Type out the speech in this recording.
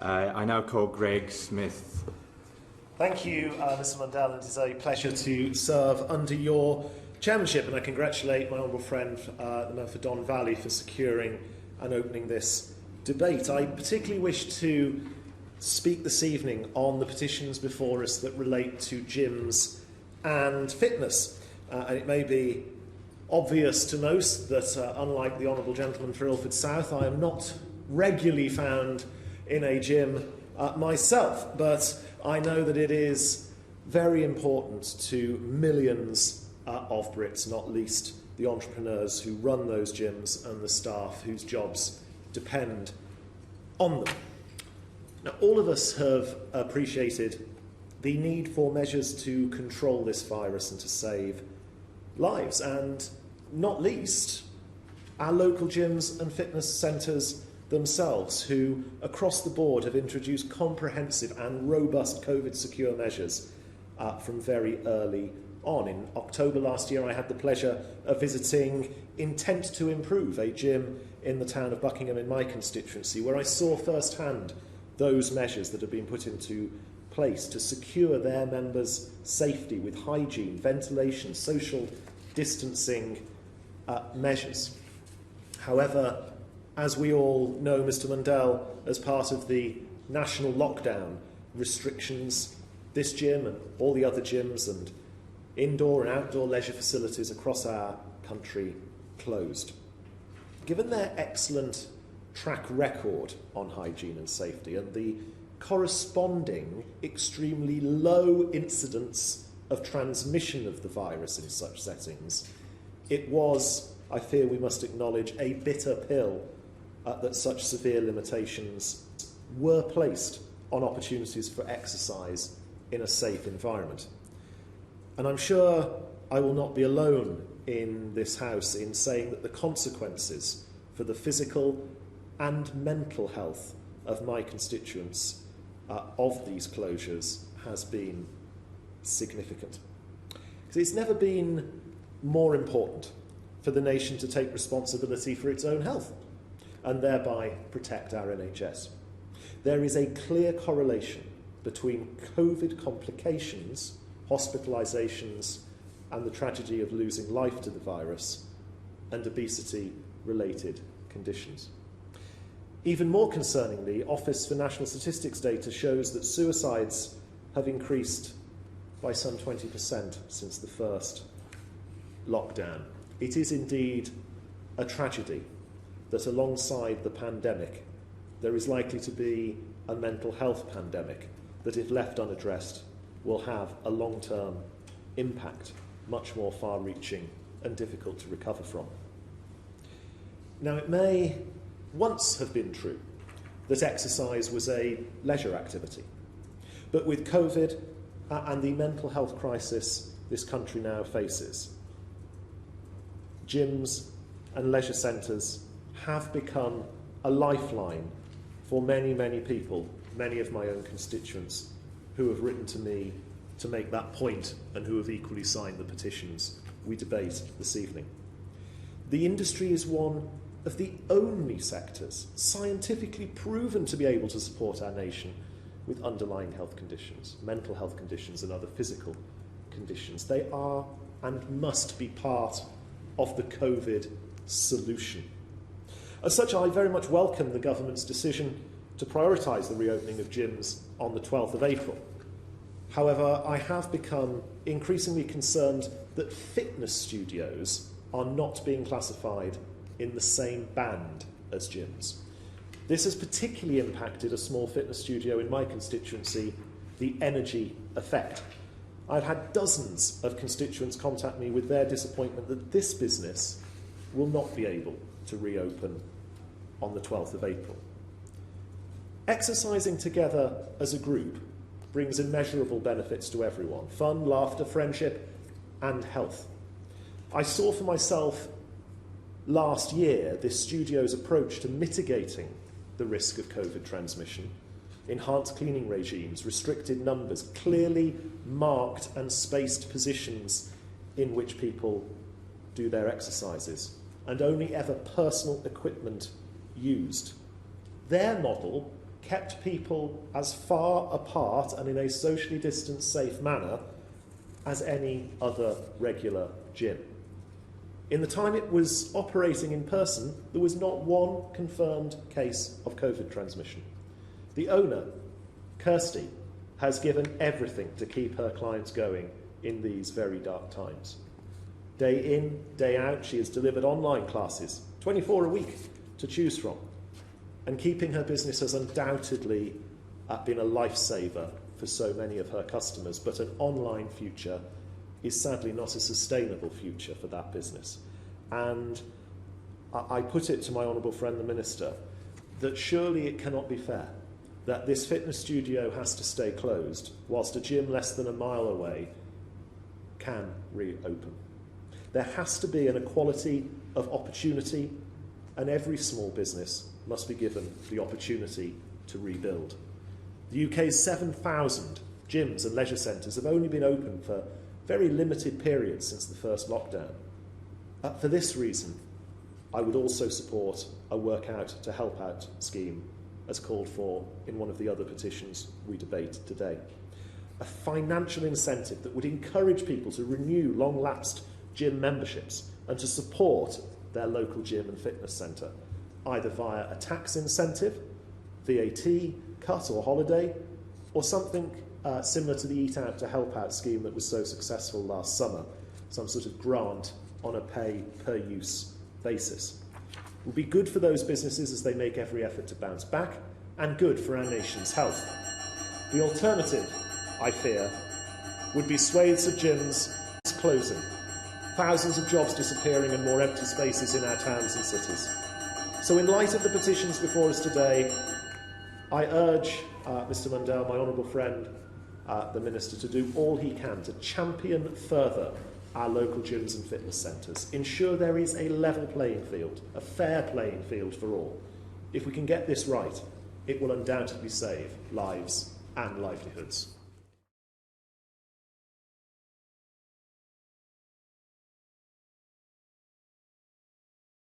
I now call Greg Smith. Thank you, Mr Mundell. It is a pleasure to serve under your chairmanship, and I congratulate my honourable friend, the member for Don Valley, for securing and opening this debate. I particularly wish to speak this evening on the petitions before us that relate to gyms and fitness. And it may be obvious to most that, unlike the honourable gentleman for Ilford South, I am not regularly found in a gym myself, but I know that it is very important to millions of Brits, not least the entrepreneurs who run those gyms and the staff whose jobs depend on them. Now, all of us have appreciated the need for measures to control this virus and to save lives, and not least our local gyms and fitness centres themselves, who across the board have introduced comprehensive and robust COVID-secure measures from very early on. In October last year, I had the pleasure of visiting Intent to Improve, a gym in the town of Buckingham in my constituency, where I saw firsthand those measures that have been put into place to secure their members' safety with hygiene, ventilation, social distancing measures. However, as we all know, Mr Mundell, as part of the national lockdown restrictions, this gym and all the other gyms and indoor and outdoor leisure facilities across our country closed. Given their excellent track record on hygiene and safety and the corresponding extremely low incidence of transmission of the virus in such settings, it was, I fear we must acknowledge, a bitter pill that such severe limitations were placed on opportunities for exercise in a safe environment. And I'm sure I will not be alone in this House in saying that the consequences for the physical and mental health of my constituents of these closures has been significant. Because it's never been more important for the nation to take responsibility for its own health and thereby protect our NHS. There is a clear correlation between COVID complications, hospitalisations, and the tragedy of losing life to the virus, and obesity-related conditions. Even more concerningly, Office for National Statistics data shows that suicides have increased by some 20% since the first lockdown. It is indeed a tragedy that alongside the pandemic, there is likely to be a mental health pandemic that, if left unaddressed, will have a long-term impact, much more far-reaching and difficult to recover from. Now, it may once have been true that exercise was a leisure activity, but with COVID and the mental health crisis this country now faces, gyms and leisure centres have become a lifeline for many, many people, many of my own constituents who have written to me to make that point and who have equally signed the petitions we debate this evening. The industry is one of the only sectors scientifically proven to be able to support our nation with underlying health conditions, mental health conditions and other physical conditions. They are and must be part of the COVID solution. As such, I very much welcome the government's decision to prioritise the reopening of gyms on the 12th of April. However, I have become increasingly concerned that fitness studios are not being classified in the same band as gyms. This has particularly impacted a small fitness studio in my constituency, the Energy Effect. I've had dozens of constituents contact me with their disappointment that this business will not be able to reopen on the 12th of April. Exercising together as a group brings immeasurable benefits to everyone: fun, laughter, friendship, and health. I saw for myself last year this studio's approach to mitigating the risk of COVID transmission: enhanced cleaning regimes, restricted numbers, clearly marked and spaced positions in which people do their exercises, and only ever personal equipment used. Their model kept people as far apart and in a socially distanced, safe manner as any other regular gym. In the time it was operating in person, there was not one confirmed case of COVID transmission. The owner, Kirsty, has given everything to keep her clients going in these very dark times. Day in, day out, she has delivered online classes, 24 a week, to choose from. And keeping her business has undoubtedly been a lifesaver for so many of her customers, but an online future is sadly not a sustainable future for that business. And I put it to my honourable friend the Minister that surely it cannot be fair that this fitness studio has to stay closed whilst a gym less than a mile away can reopen. There has to be an equality of opportunity, and every small business must be given the opportunity to rebuild. The UK's 7,000 gyms and leisure centres have only been open for very limited periods since the first lockdown. For this reason, I would also support a Work Out to Help Out scheme as called for in one of the other petitions we debate today. A financial incentive that would encourage people to renew long-lapsed gym memberships and to support their local gym and fitness centre, either via a tax incentive, VAT cut or holiday, or something similar to the Eat Out to Help Out scheme that was so successful last summer, some sort of grant on a pay-per-use basis. It will be good for those businesses as they make every effort to bounce back, and good for our nation's health. The alternative, I fear, would be swathes of gyms closing, thousands of jobs disappearing and more empty spaces in our towns and cities. So in light of the petitions before us today, I urge Mr Mundell, my honourable friend, the Minister, to do all he can to champion further our local gyms and fitness centres. Ensure there is a level playing field, a fair playing field for all. If we can get this right, it will undoubtedly save lives and livelihoods.